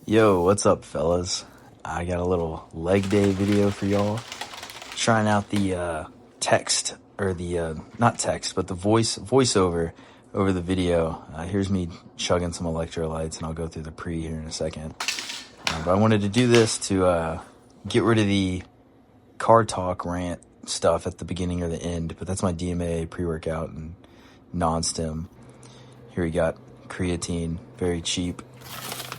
Yo, what's up, fellas? I got a little leg day video for y'all. Trying out the text, or the not text, but the voiceover over the video. Here's me chugging some electrolytes, and I'll go through the pre here in a second. But I wanted to do this to get rid of the car talk rant stuff at the beginning or the end. But that's my DMA pre-workout and non-stim. Here we got creatine, very cheap.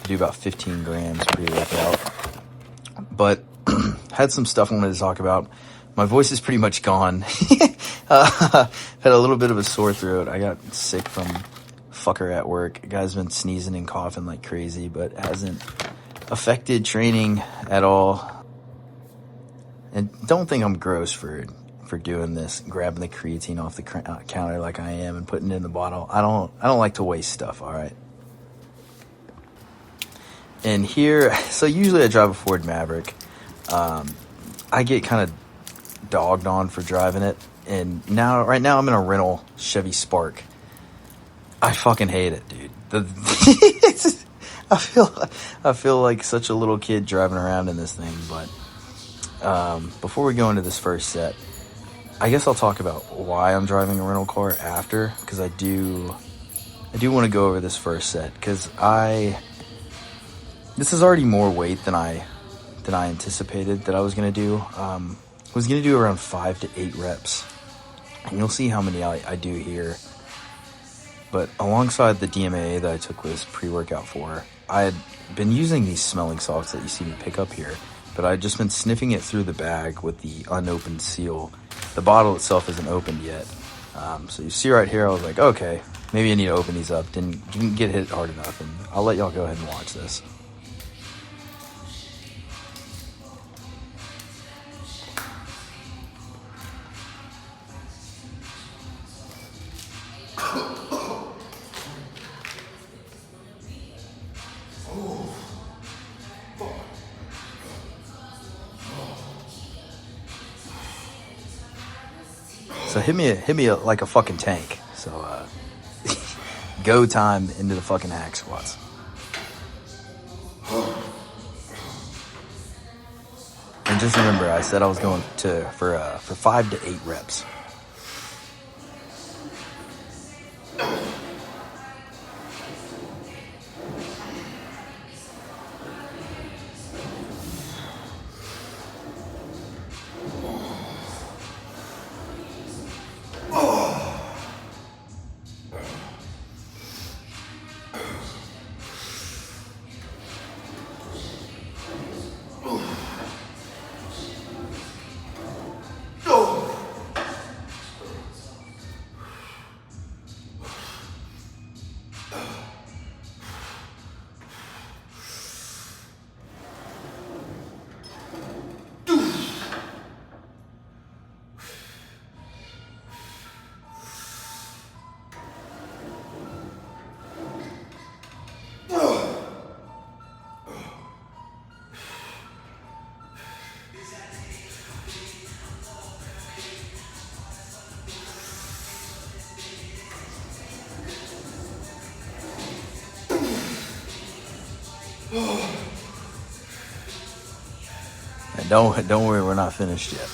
Do about 15 grams pre-workout, but had some stuff I wanted to talk about. My voice is pretty much gone. Had a little bit of a sore throat. I got sick from fucker at work. Guy's been sneezing and coughing like crazy, but hasn't affected training at all. And don't think I'm gross for doing this, grabbing the creatine off the counter like I am and putting it in the bottle. I don't like to waste stuff. All right. And here, so usually I drive a Ford Maverick. I get kind of dogged on for driving it. And right now I'm in a rental Chevy Spark. I fucking hate it, dude. I feel like such a little kid driving around in this thing. But before we go into this first set, I guess I'll talk about why I'm driving a rental car after, because I do want to go over this first set, because this is already more weight than I anticipated that I was going to do. Was going to do around 5 to 8 reps. And you'll see how many I do here. But alongside the DMA that I took this pre-workout for, I had been using these smelling salts that you see me pick up here. But I'd just been sniffing it through the bag with the unopened seal. The bottle itself isn't opened yet. So you see right here, I was like, okay, maybe I need to open these up. Didn't get hit hard enough. And I'll let y'all go ahead and watch this. So hit me like a fucking tank. So go time into the fucking hack squats. And just remember, I said I was going for 5 to 8 reps. And don't worry, we're not finished yet.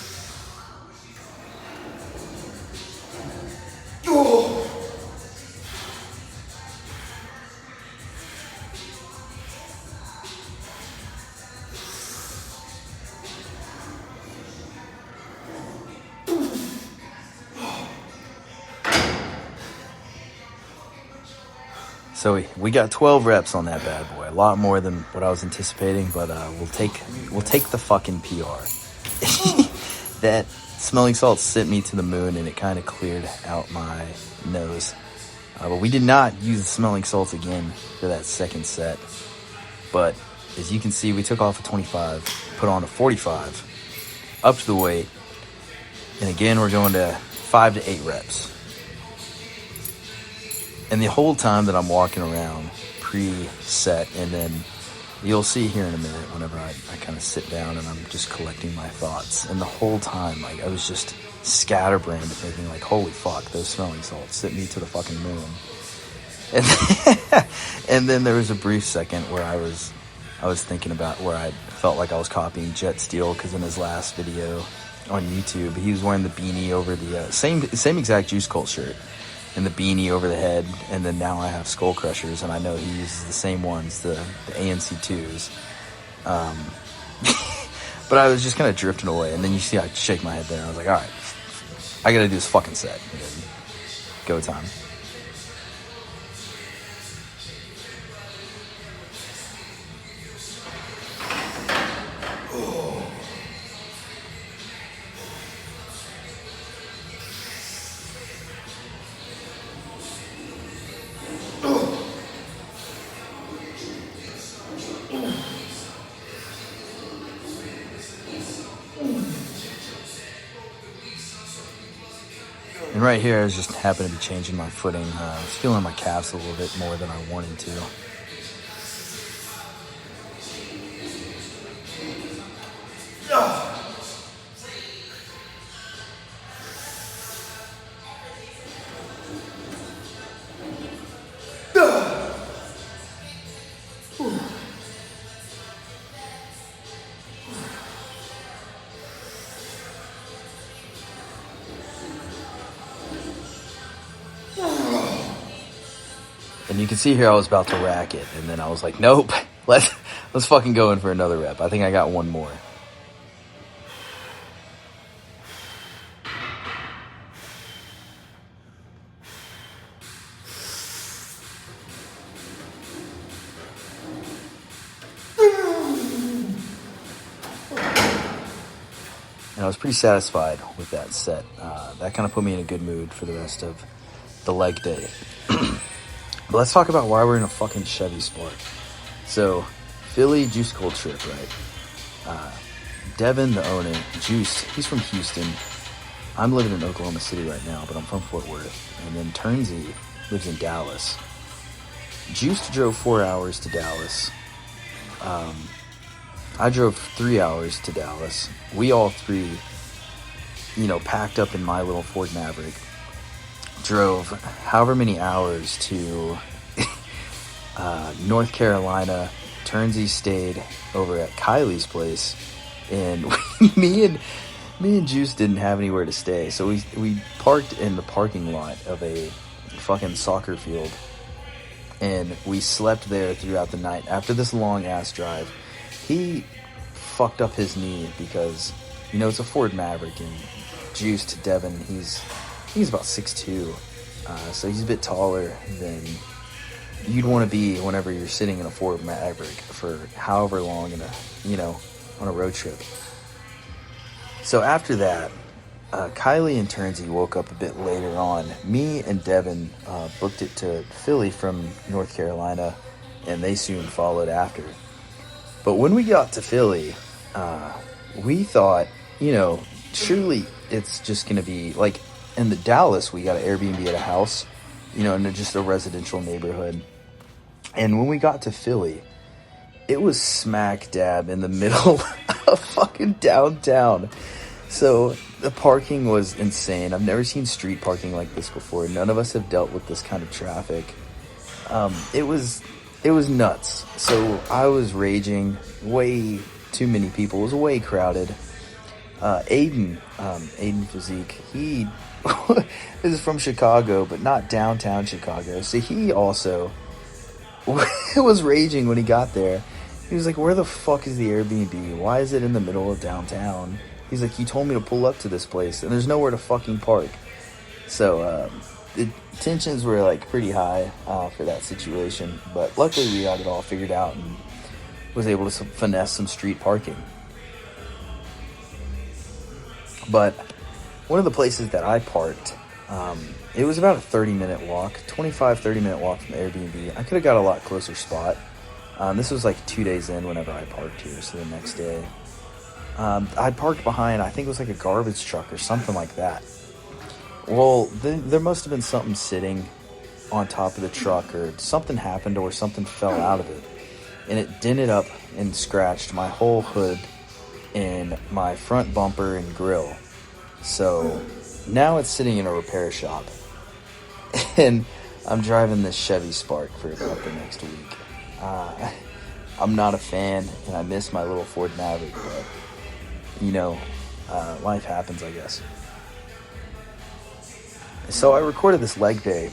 So we got 12 reps on that bad boy. A lot more than what I was anticipating, but we'll take the fucking PR. That smelling salt sent me to the moon, and it kind of cleared out my nose. But we did not use the smelling salts again for that second set. But as you can see, we took off a 25, put on a 45, up to the weight, and again we're going to 5 to 8 reps. And the whole time that I'm walking around pre-set, and then you'll see here in a minute whenever I kind of sit down and I'm just collecting my thoughts. And the whole time, like, I was just scatterbrained thinking, like, holy fuck, those smelling salts sent me to the fucking moon. And then there was a brief second where I was I was thinking about where I felt like I was copying Jet Steel, because in his last video on YouTube, he was wearing the beanie over the same exact JuicedCult shirt, and the beanie over the head, and then now I have Skull Crushers, and I know he uses the same ones, the ANC2s. But I was just kind of drifting away, and then you see I shake my head there, and I was like, all right, I gotta do this fucking set. And then go time. And right here, I was just happened to be changing my footing. I was feeling my calves a little bit more than I wanted to. And you can see here I was about to rack it, and then I was like, nope, let's fucking go in for another rep. I think I got one more. And I was pretty satisfied with that set. That kind of put me in a good mood for the rest of the leg day. But let's talk about why we're in a fucking Chevy Spark. So, Philly JuicedCult trip, right? Devin, the owner, Juiced, he's from Houston. I'm living in Oklahoma City right now, but I'm from Fort Worth. And then Turnsey lives in Dallas. Juiced drove 4 hours to Dallas. I drove 3 hours to Dallas. We all three, packed up in my little Ford Maverick, drove however many hours to North Carolina. Turnsey stayed over at Kylie's place, and me and Juice didn't have anywhere to stay, so we parked in the parking lot of a fucking soccer field, and we slept there throughout the night. After this long ass drive, he fucked up his knee because it's a Ford Maverick, and Juiced Devin, he's about 6'2", so he's a bit taller than you'd want to be whenever you're sitting in a Ford Maverick for however long on a road trip. So after that, Kylie and Turnsey woke up a bit later on. Me and Devin booked it to Philly from North Carolina, and they soon followed after. But when we got to Philly, we thought, surely it's just going to be like in the Dallas, we got an Airbnb at a house, in just a residential neighborhood. And when we got to Philly, it was smack dab in the middle of fucking downtown. So the parking was insane. I've never seen street parking like this before. None of us have dealt with this kind of traffic. It was nuts. So I was raging. Way too many people. It was way crowded. Aiden Physique, he is from Chicago, but not downtown Chicago. So he also was raging when he got there. He was like, where the fuck is the Airbnb? Why is it in the middle of downtown? He's like, he told me to pull up to this place, and there's nowhere to fucking park. So, the tensions were, pretty high for that situation. But luckily, we got it all figured out and was able to finesse some street parking. But one of the places that I parked, it was about a 30-minute walk, 30-minute walk from the Airbnb. I could have got a lot closer spot. This was 2 days in whenever I parked here, so the next day. I parked behind, I think it was a garbage truck or something like that. Well, there must have been something sitting on top of the truck, or something happened, or something fell out of it. And it dented up and scratched my whole hood and my front bumper and grill. So now it's sitting in a repair shop. And I'm driving this Chevy Spark for about the next week. I'm not a fan, and I miss my little Ford Maverick, but, you know, life happens, I guess. So I recorded this leg day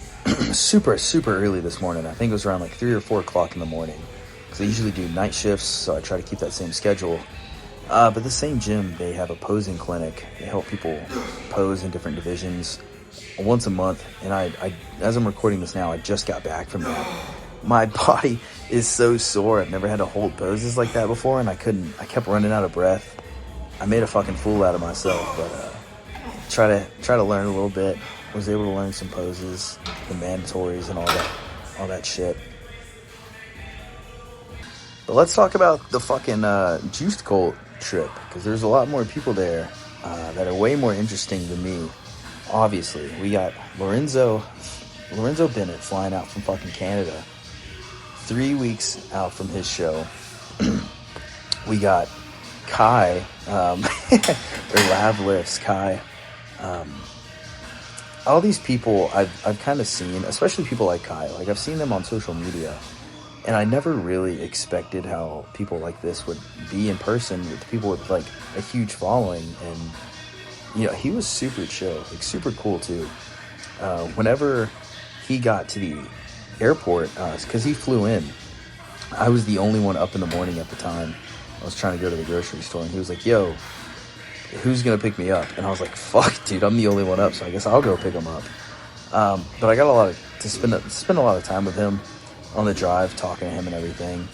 super early this morning. I think it was around like 3 or 4 o'clock in the morning, because I usually do night shifts, so I try to keep that same schedule. But the same gym, they have a posing clinic. They help people pose in different divisions once a month. And I as I'm recording this now, I just got back from that. My body is so sore. I've never had to hold poses like that before, and I kept running out of breath. I made a fucking fool out of myself, but try to learn a little bit. Was able to learn some poses, the mandatories and all that shit. But let's talk about the fucking JuicedCult trip, because there's a lot more people there that are way more interesting than me. Obviously, we got Lorenzo Bennett flying out from fucking Canada, 3 weeks out from his show. We got Kai, or Lab Lifts Kai. All these people I've kind of seen, especially people like Kai. Like, I've seen them on social media, and I never really expected how people like this would be in person with people with like a huge following. And, you know, he was super chill, like super cool too. Whenever he got to the airport, because he flew in, I was the only one up in the morning at the time. I was trying to go to the grocery store, and he was like, yo, who's gonna pick me up? And I was like, fuck, dude, I'm the only one up, so I guess I'll go pick him up. But I got to spend a lot of time with him on the drive, talking to him and everything.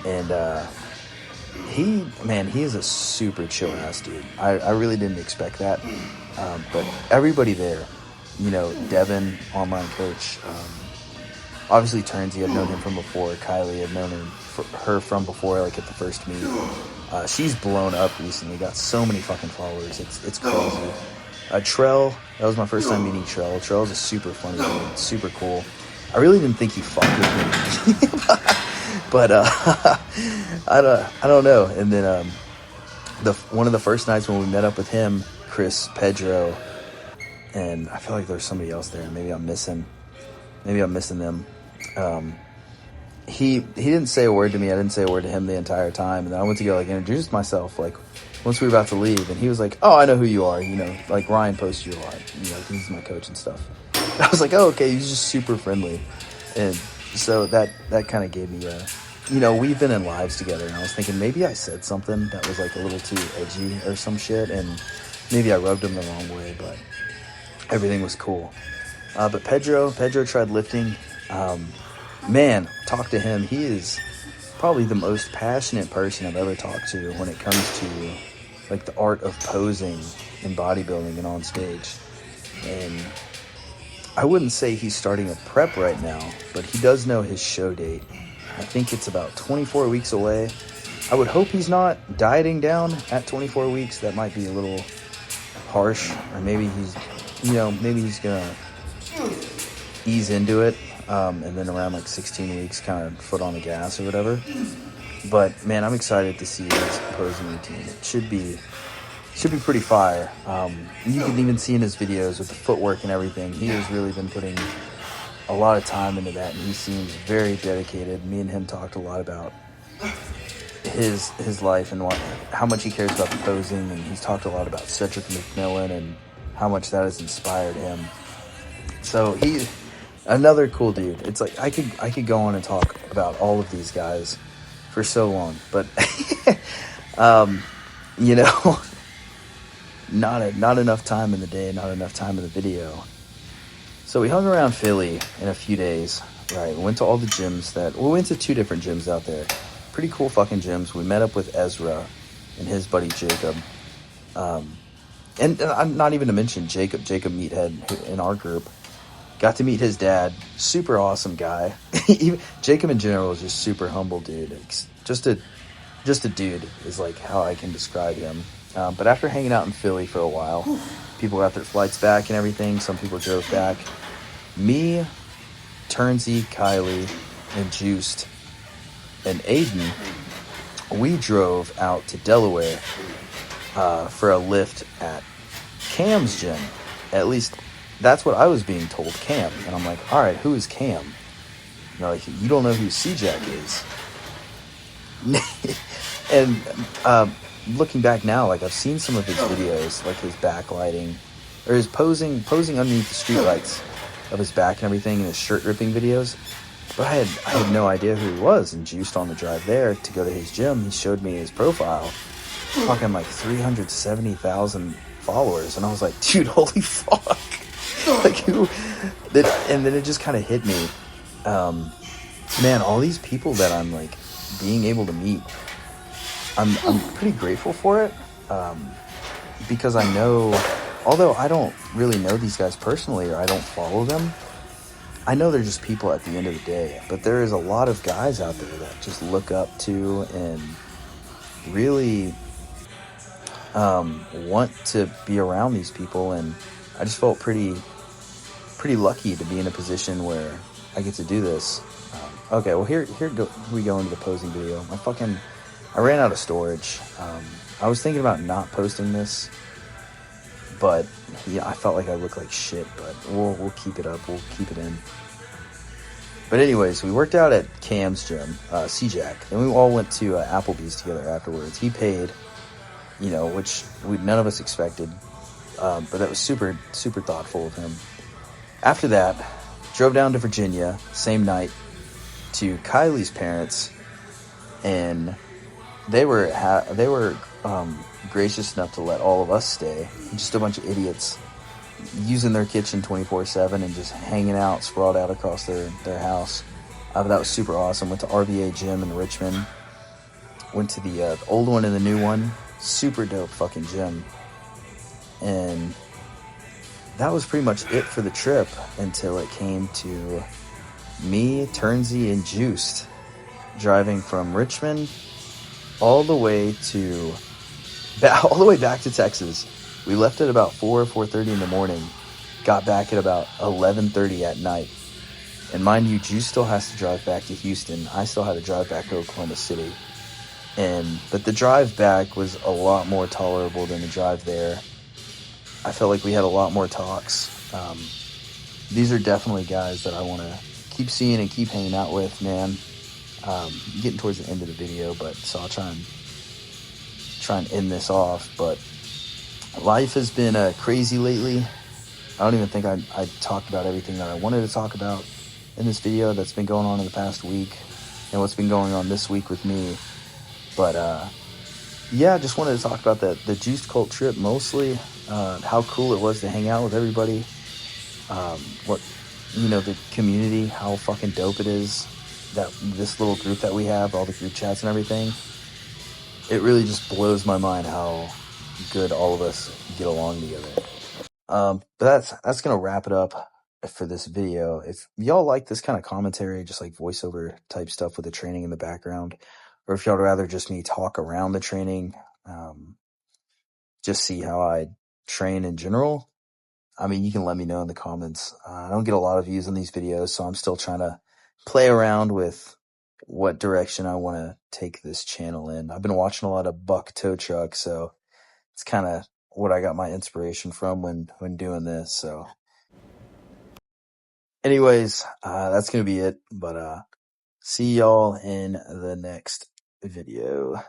And he is a super chill ass dude. I really didn't expect that. But everybody there, you know, Devin, online coach, obviously Turnsy, I've known him from before. Kylie, I've known her from before, like at the first meet. She's blown up recently, got so many fucking followers. It's crazy. Trell, that was my first time meeting Trell. Trell's a super funny dude, super cool. I really didn't think he fucked with me, but I don't know. And then one of the first nights when we met up with him, Chris, Pedro, and I feel like there's somebody else there. Maybe I'm missing them. He didn't say a word to me. I didn't say a word to him the entire time. And then I went to go like introduce myself, like once we were about to leave, and he was like, "Oh, I know who you are. You know, like Ryan posts you a lot. You know, he's my coach and stuff." And I was like, "Oh, okay." He's just super friendly, and so that kind of gave me you know, we've been in lives together, and I was thinking maybe I said something that was like a little too edgy or some shit, and maybe I rubbed him the wrong way, but everything was cool. But Pedro tried lifting. Man, talk to him. He is probably the most passionate person I've ever talked to when it comes to like the art of posing in bodybuilding and on stage. And I wouldn't say he's starting a prep right now, but he does know his show date. I think it's about 24 weeks away. I would hope he's not dieting down at 24 weeks. That might be a little harsh. Or maybe he's gonna ease into it. And then around like 16 weeks, kind of foot on the gas or whatever. But man, I'm excited to see his posing routine. It should be pretty fire. You can even see in his videos with the footwork and everything, he has really been putting a lot of time into that, and he seems very dedicated. Me and him talked a lot about his life and how much he cares about the posing, and he's talked a lot about Cedric McMillan and how much that has inspired him. So he's another cool dude. It's like I could go on and talk about all of these guys for so long, but you know, not enough time in the day, not enough time in the video. So we hung around Philly in a few days, right? We went to all the gyms we went to 2 different gyms out there. Pretty cool fucking gyms. We met up with Ezra and his buddy Jacob. And I'm not even to mention Jacob Meathead in our group. Got to meet his dad. Super awesome guy. Jacob in general is just super humble dude. Just a dude is like how I can describe him. But after hanging out in Philly for a while, people got their flights back and everything. Some people drove back. Me, Turnsy, Kylie, and Juiced, and Aiden, we drove out to Delaware for a lift at Cam's gym. At least that's what I was being told, Cam. And I'm like, all right, who is Cam? And they're like, you don't know who C-Jack is? And looking back now, like I've seen some of his videos, like his backlighting or his posing underneath the streetlights of his back and everything, and his shirt ripping videos. But I had no idea who he was. And Juiced, on the drive there to go to his gym, he showed me his profile, talking like 370,000 followers, and I was like, dude, holy fuck! Like who? And then it just kind of hit me, man, all these people that I'm like being able to meet. I'm pretty grateful for it, because I know, although I don't really know these guys personally or I don't follow them, I know they're just people at the end of the day. But there is a lot of guys out there that just look up to and really want to be around these people, and I just felt pretty lucky to be in a position where I get to do this. Okay, well here we go into the posing video. I ran out of storage. I was thinking about not posting this, but yeah, I felt like I look like shit. But we'll keep it up. We'll keep it in. But anyways, we worked out at Cam's gym, C-Jack. Then we all went to Applebee's together afterwards. He paid, which none of us expected, but that was super thoughtful of him. After that, drove down to Virginia, same night, to Kylie's parents, and they were gracious enough to let all of us stay. Just a bunch of idiots using their kitchen 24/7 and just hanging out, sprawled out across their house. But that was super awesome. Went to RVA Gym in Richmond. Went to the old one and the new one. Super dope fucking gym. And that was pretty much it for the trip until it came to me, Turnsy, and Juiced driving from Richmond all the way back to Texas. We left at about 4:30 in the morning, got back at about 11:30 at night. And mind you, Juice still has to drive back to Houston. I still had to drive back to Oklahoma City. But the drive back was a lot more tolerable than the drive there. I felt like we had a lot more talks. These are definitely guys that I want to keep seeing and keep hanging out with, man. Getting towards the end of the video, so I'll try and end this off. But life has been crazy lately. I don't even think I talked about everything that I wanted to talk about in this video that's been going on in the past week and what's been going on this week with me. But yeah, I just wanted to talk about the JuicedCult trip mostly, how cool it was to hang out with everybody, the community, how fucking dope it is, that this little group that we have, all the group chats and everything. It really just blows my mind how good all of us get along together. But that's gonna wrap it up for this video. If y'all like this kind of commentary, just like voiceover type stuff with the training in the background, or if y'all would rather just me talk around the training, just see how I train in general, I mean, you can let me know in the comments. I don't get a lot of views on these videos, so I'm still trying to play around with what direction I want to take this channel in. I've been watching a lot of Buck Tow Truck, so it's kind of what I got my inspiration from when doing this. So anyways, that's going to be it. But see y'all in the next video.